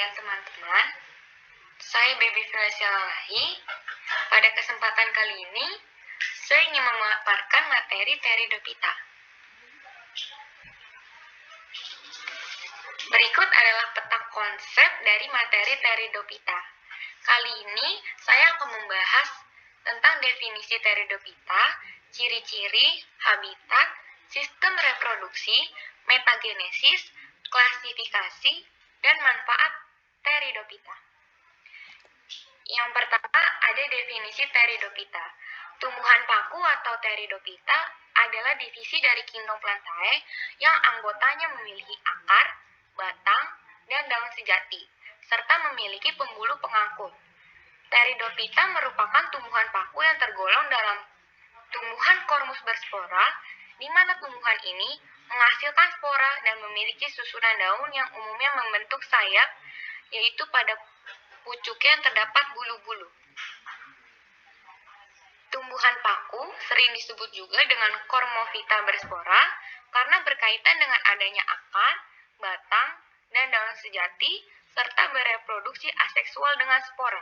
dan teman-teman. Saya Baby Filasyalahi. Pada kesempatan kali ini, saya ingin memaparkan materi Pteridophyta. Berikut adalah peta konsep dari materi Pteridophyta. Kali ini, saya akan membahas tentang definisi Pteridophyta, ciri-ciri, habitat, sistem reproduksi, metagenesis, klasifikasi, dan manfaat Pteridophyta. Yang pertama ada definisi Pteridophyta. Tumbuhan paku atau Pteridophyta adalah divisi dari kingdom Plantae yang anggotanya memiliki akar, batang, dan daun sejati, serta memiliki pembuluh pengangkut. Pteridophyta merupakan tumbuhan paku yang tergolong dalam tumbuhan kormus berspora, di mana tumbuhan ini menghasilkan spora dan memiliki susunan daun yang umumnya membentuk sayap, yaitu pada pucuknya terdapat bulu-bulu. Tumbuhan paku sering disebut juga dengan Cormophyta berspora karena berkaitan dengan adanya akar, batang, dan daun sejati, serta bereproduksi aseksual dengan spora.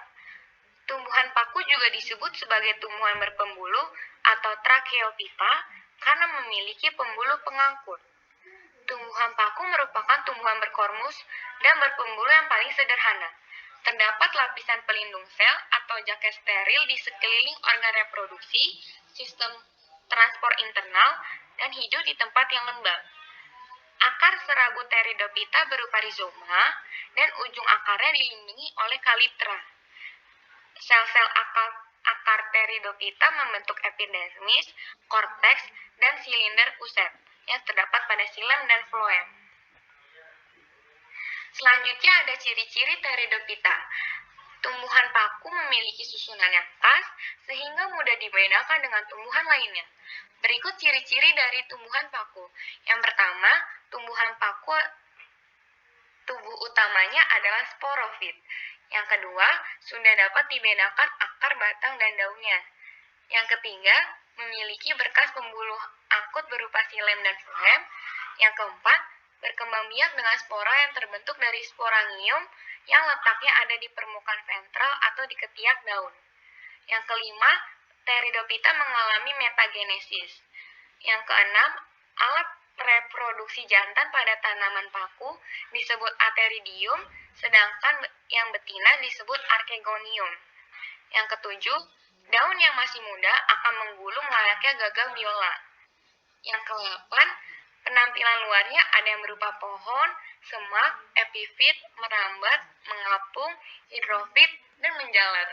Tumbuhan paku juga disebut sebagai tumbuhan berpembuluh atau Tracheophyta karena memiliki pembuluh pengangkut. Tumbuhan paku merupakan tumbuhan berkormus dan berpembuluh yang paling sederhana. Terdapat lapisan pelindung sel atau jaket steril di sekeliling organ reproduksi, sistem transport internal, dan hidup di tempat yang lembab. Akar serabut Pteridophyta berupa rizoma, dan ujung akarnya dilindungi oleh kalitra. Sel-sel akar Pteridophyta membentuk epidermis, korteks, dan silinder puset yang terdapat pada xilem dan floem. Selanjutnya ada ciri-ciri Pteridophyta. Tumbuhan paku memiliki susunan yang khas sehingga mudah dibedakan dengan tumbuhan lainnya. Berikut ciri-ciri dari tumbuhan paku. Yang pertama, tumbuhan paku tubuh utamanya adalah sporofit. Yang kedua, sudah dapat dibedakan akar, batang, dan daunnya. Yang ketiga, memiliki berkas pembuluh angkut berupa xilem dan floem. Yang keempat, berkembang biak dengan spora yang terbentuk dari sporangium yang letaknya ada di permukaan ventral atau di ketiak daun. Yang kelima, Pteridophyta mengalami metagenesis. Yang keenam, alat reproduksi jantan pada tanaman paku disebut ateridium, sedangkan yang betina disebut archegonium. Yang ketujuh, daun yang masih muda akan menggulung layaknya gagang biola. Yang kedelapan, penampilan luarnya ada yang berupa pohon, semak, epifit, merambat, mengapung, hidrofit, dan menjalar.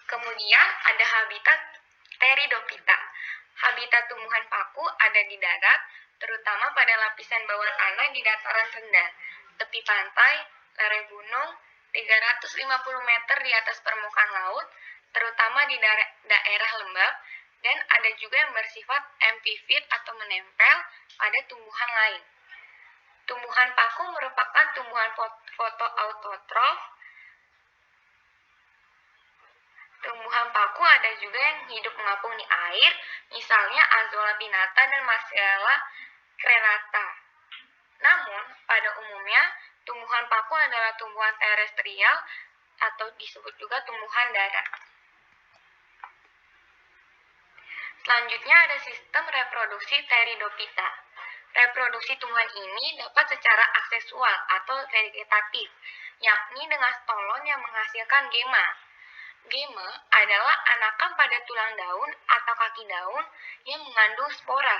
Kemudian ada habitat Pteridophyta. Habitat tumbuhan paku ada di darat, terutama pada lapisan bawah tanah di dataran rendah, tepi pantai, lereng gunung, 350 meter di atas permukaan laut, terutama di daerah lembab, dan ada juga yang bersifat amphifit atau menempel pada tumbuhan lain. Tumbuhan paku merupakan tumbuhan fotoautotrof. Tumbuhan paku ada juga yang hidup mengapung di air, misalnya Azolla pinnata dan Marcella crenata. Namun, pada umumnya, tumbuhan paku adalah tumbuhan terestrial atau disebut juga tumbuhan darat. Selanjutnya ada sistem reproduksi Pteridophyta. Reproduksi tumbuhan ini dapat secara aseksual atau vegetatif, yakni dengan stolon yang menghasilkan gema. Gema adalah anakan pada tulang daun atau kaki daun yang mengandung spora.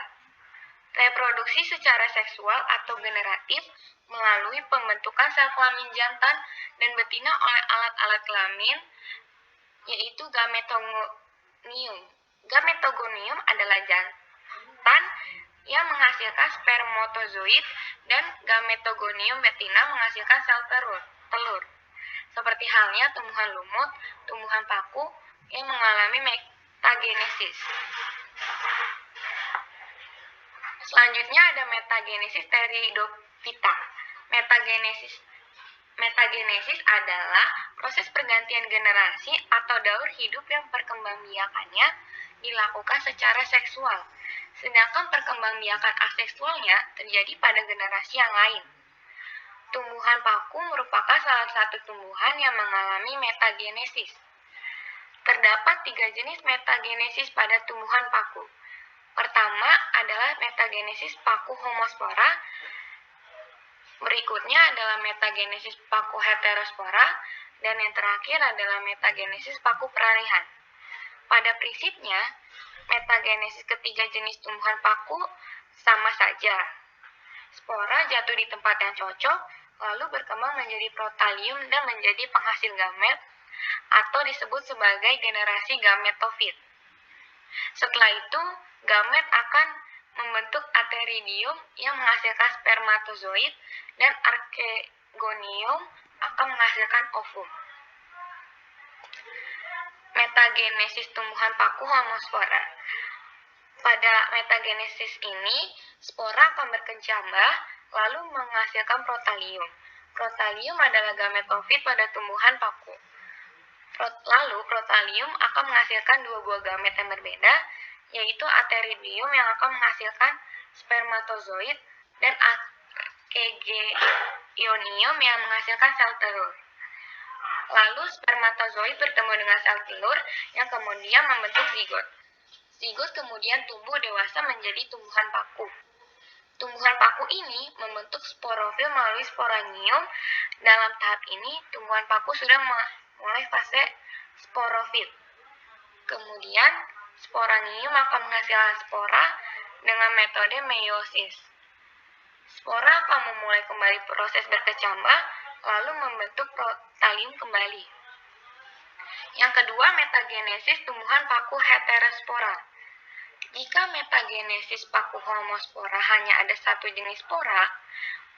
Reproduksi secara seksual atau generatif melalui pembentukan sel kelamin jantan dan betina oleh alat-alat kelamin, yaitu gametogonium. Gametogonium adalah jantan yang menghasilkan spermatozoid dan gametogonium betina menghasilkan sel telur. Seperti halnya tumbuhan lumut, tumbuhan paku yang mengalami metagenesis. Selanjutnya ada metagenesis Pteridophyta. Metagenesis adalah proses pergantian generasi atau daur hidup yang perkembangbiakannya dilakukan secara seksual, sedangkan perkembangbiakan aseksualnya terjadi pada generasi yang lain. Tumbuhan paku merupakan salah satu tumbuhan yang mengalami metagenesis. Terdapat 3 jenis metagenesis pada tumbuhan paku. Pertama adalah metagenesis paku homospora, berikutnya adalah metagenesis paku heterospora, dan yang terakhir adalah metagenesis paku peralihan. Pada prinsipnya, metagenesis ketiga jenis tumbuhan paku sama saja. Spora jatuh di tempat yang cocok, lalu berkembang menjadi protalium dan menjadi penghasil gamet, atau disebut sebagai generasi gametofit. Setelah itu, gamet akan membentuk ateridium yang menghasilkan spermatozoid dan archegonium akan menghasilkan ovum. Metagenesis tumbuhan paku homospora. Pada metagenesis ini, spora akan berkecambah lalu menghasilkan protalium. Protalium adalah gametofit pada tumbuhan paku. Lalu protalium akan menghasilkan 2 buah gamet yang berbeda, yaitu ateridium yang akan menghasilkan spermatozoid dan archegonium yang menghasilkan sel telur. Lalu spermatozoid bertemu dengan sel telur yang kemudian membentuk zigot. Zigot kemudian tumbuh dewasa menjadi tumbuhan paku. Tumbuhan paku ini membentuk sporofil melalui sporangium. Dalam tahap ini, tumbuhan paku sudah mulai fase sporofit. Kemudian, sporangium akan menghasilkan spora dengan metode meiosis. Spora akan memulai kembali proses berkecambah, lalu membentuk protalium kembali. Yang kedua, metagenesis tumbuhan paku heterospora. Jika metagenesis paku homospora hanya ada satu jenis spora,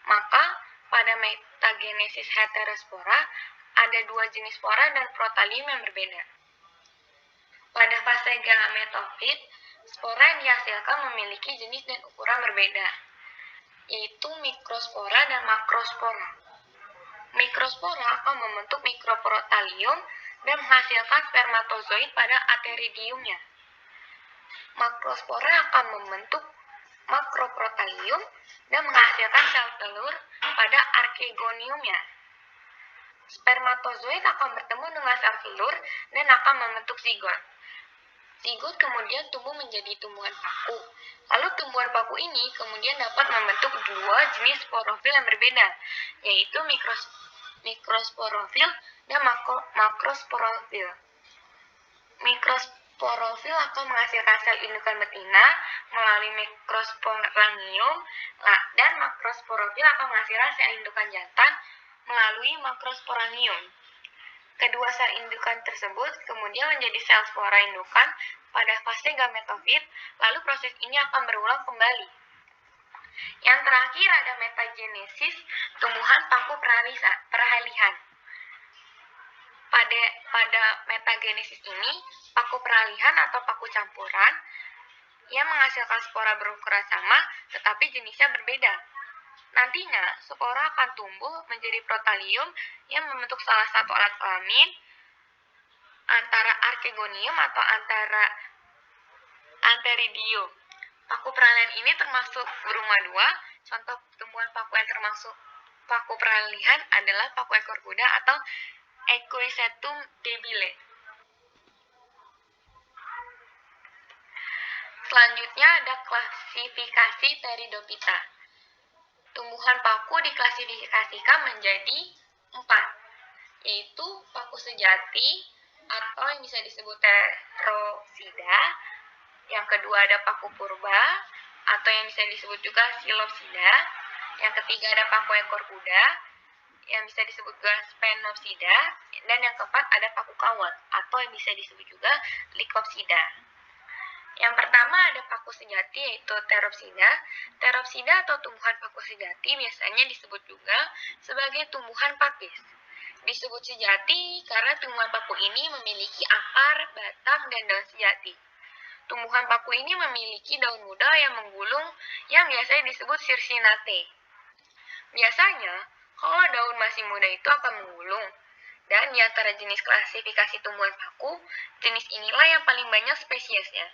maka pada metagenesis heterospora ada 2 jenis spora dan protalium yang berbeda. Pada fase gametofit, spora yang dihasilkan memiliki jenis dan ukuran berbeda, yaitu mikrospora dan makrospora. Mikrospora akan membentuk mikroprotalium dan menghasilkan spermatozoid pada ateridiumnya. Makrospora akan membentuk makroprotalium dan menghasilkan sel telur pada archegoniumnya. Spermatozoid akan bertemu dengan sel telur dan akan membentuk zigot. Zigot kemudian tumbuh menjadi tumbuhan paku. Lalu tumbuhan paku ini kemudian dapat membentuk 2 jenis sporofil yang berbeda, yaitu mikrosporofil dan makrosporofil. Mikrosporofil akan menghasilkan sel indukan betina melalui mikrosporangium, dan makrosporofil akan menghasilkan sel indukan jantan melalui makrosporangium. Kedua sel indukan tersebut kemudian menjadi sel spora indukan pada fase gametofit, lalu proses ini akan berulang kembali. Yang terakhir ada metagenesis tumbuhan paku peralihan. Pada metagenesis ini, paku peralihan atau paku campuran yang menghasilkan spora berukuran sama tetapi jenisnya berbeda. Nantinya, spora akan tumbuh menjadi protalium yang membentuk salah satu alat kelamin antara archegonium atau antara anteridium. Paku peralihan ini termasuk berumah 2. Contoh tumbuhan paku yang termasuk paku peralihan adalah paku ekor kuda atau Equisetum debile. Selanjutnya ada klasifikasi Pteridophyta. Tumbuhan paku diklasifikasikan menjadi 4, yaitu paku sejati atau yang bisa disebut Pteropsida. Yang kedua ada paku purba atau yang bisa disebut juga Silopsida. Yang ketiga ada paku ekor kuda yang bisa disebut juga Spenopsida, dan yang keempat ada paku kawat atau yang bisa disebut juga Lycopsida. Yang pertama ada paku sejati yaitu Pteropsida. Pteropsida atau tumbuhan paku sejati biasanya disebut juga sebagai tumbuhan pakis. Disebut sejati karena tumbuhan paku ini memiliki akar, batang, dan daun sejati. Tumbuhan paku ini memiliki daun muda yang menggulung yang biasanya disebut circinate. Biasanya, kalau daun masih muda itu akan menggulung. Dan di antara jenis klasifikasi tumbuhan paku, jenis inilah yang paling banyak spesiesnya.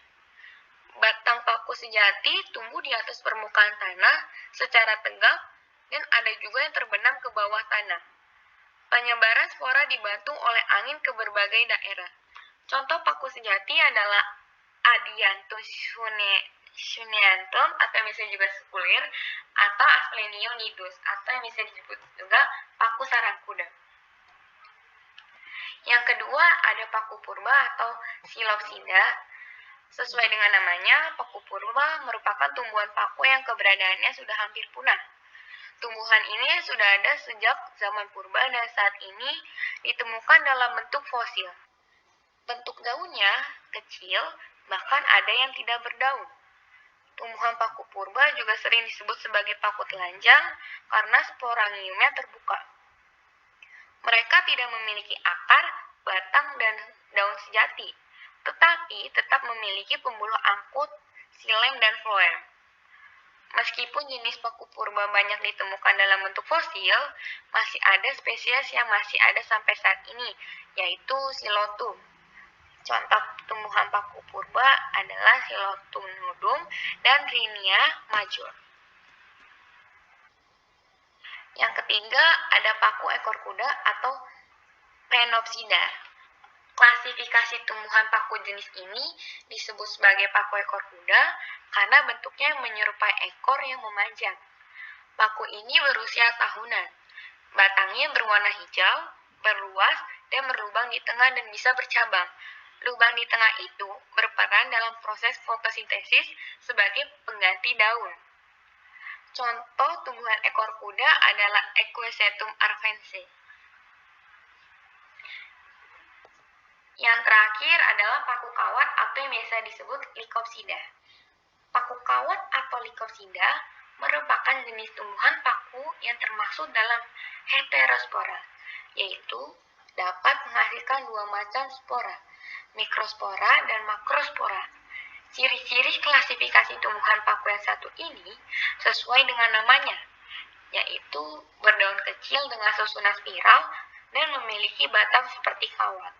Batang paku sejati tumbuh di atas permukaan tanah secara tegak dan ada juga yang terbenam ke bawah tanah. Penyebaran spora dibantu oleh angin ke berbagai daerah. Contoh paku sejati adalah Adianthus shuneanthum atau yang bisa juga sekulir, atau Asplenium nidus atau yang bisa disebut juga paku sarang kuda. Yang kedua ada paku purba atau Silopsida. Sesuai dengan namanya, paku purba merupakan tumbuhan paku yang keberadaannya sudah hampir punah. Tumbuhan ini sudah ada sejak zaman purba dan saat ini ditemukan dalam bentuk fosil. Bentuk daunnya kecil, bahkan ada yang tidak berdaun. Tumbuhan paku purba juga sering disebut sebagai paku telanjang karena sporangiumnya terbuka. Mereka tidak memiliki akar, batang, dan daun sejati, tetapi tetap memiliki pembuluh angkut, xilem, dan floem. Meskipun jenis paku purba banyak ditemukan dalam bentuk fosil, masih ada spesies yang masih ada sampai saat ini, yaitu Silotum. Contoh tumbuhan paku purba adalah Silotum nudum dan Rhynia major. Yang ketiga ada paku ekor kuda atau Phenopsida. Klasifikasi tumbuhan paku jenis ini disebut sebagai paku ekor kuda karena bentuknya menyerupai ekor yang memanjang. Paku ini berusia tahunan. Batangnya berwarna hijau, berluas, dan berlubang di tengah dan bisa bercabang. Lubang di tengah itu berperan dalam proses fotosintesis sebagai pengganti daun. Contoh tumbuhan ekor kuda adalah Equisetum arvense. Yang terakhir adalah paku kawat atau yang biasa disebut Lycopsida. Paku kawat atau Lycopsida merupakan jenis tumbuhan paku yang termasuk dalam heterospora, yaitu dapat menghasilkan dua macam spora, mikrospora dan makrospora. Ciri-ciri klasifikasi tumbuhan paku yang satu ini sesuai dengan namanya, yaitu berdaun kecil dengan susunan spiral dan memiliki batang seperti kawat.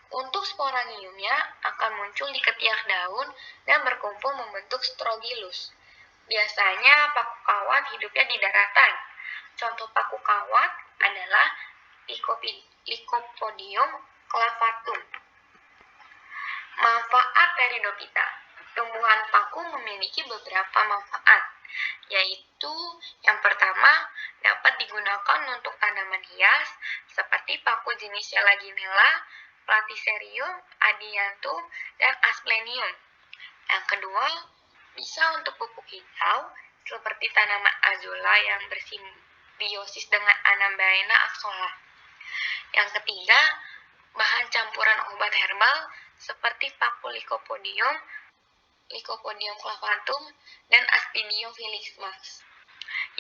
Untuk sporangiumnya akan muncul di ketiak daun dan berkumpul membentuk strobylus. Biasanya paku kawat hidupnya di daratan. Contoh paku kawat adalah Lycopodium clavatum. Manfaat Pteridophyta. Tumbuhan paku memiliki beberapa manfaat, yaitu yang pertama dapat digunakan untuk tanaman hias seperti paku jenis Selaginella, Platycerium, Adianthum, dan Asplenium. Yang kedua, bisa untuk pupuk hijau seperti tanaman Azolla yang bersimbiosis dengan Anambaena axola. Yang ketiga, bahan campuran obat herbal seperti paku Lycopodium, Lycopodium clavatum, dan Aspidium felixmax.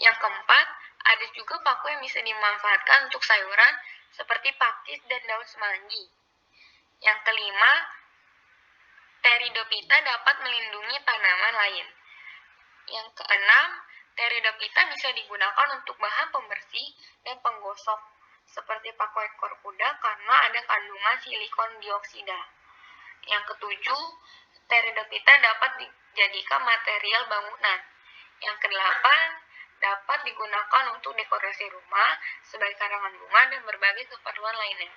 Yang keempat, ada juga paku yang bisa dimanfaatkan untuk sayuran seperti pakis dan daun semanggi. Yang kelima, Pteridophyta dapat melindungi tanaman lain. Yang keenam, Pteridophyta bisa digunakan untuk bahan pembersih dan penggosok seperti paku ekor kuda karena ada kandungan silikon dioksida. Yang ketujuh, Pteridophyta dapat dijadikan material bangunan. Yang kedelapan, dapat digunakan untuk dekorasi rumah sebagai karangan bunga dan berbagai keperluan lainnya.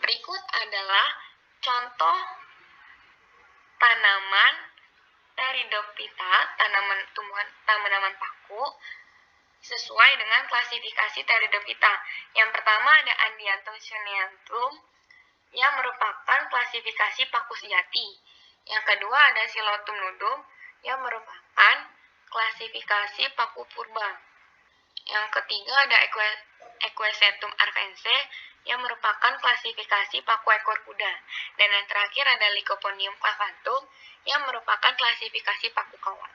Berikut adalah contoh tanaman Pteridophyta, tanaman paku sesuai dengan klasifikasi Pteridophyta. Yang pertama ada Adianthus shuneanthum yang merupakan klasifikasi paku sejati. Yang kedua ada Silotum nudum yang merupakan klasifikasi paku purba. Yang ketiga ada Equisetum arvense yang merupakan klasifikasi paku ekor kuda. Dan yang terakhir ada Lycopodium clavatum yang merupakan klasifikasi paku kawat.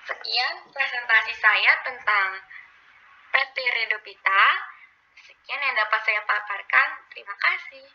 Sekian presentasi saya tentang Pteridophyta. Sekian yang dapat saya paparkan. Terima kasih.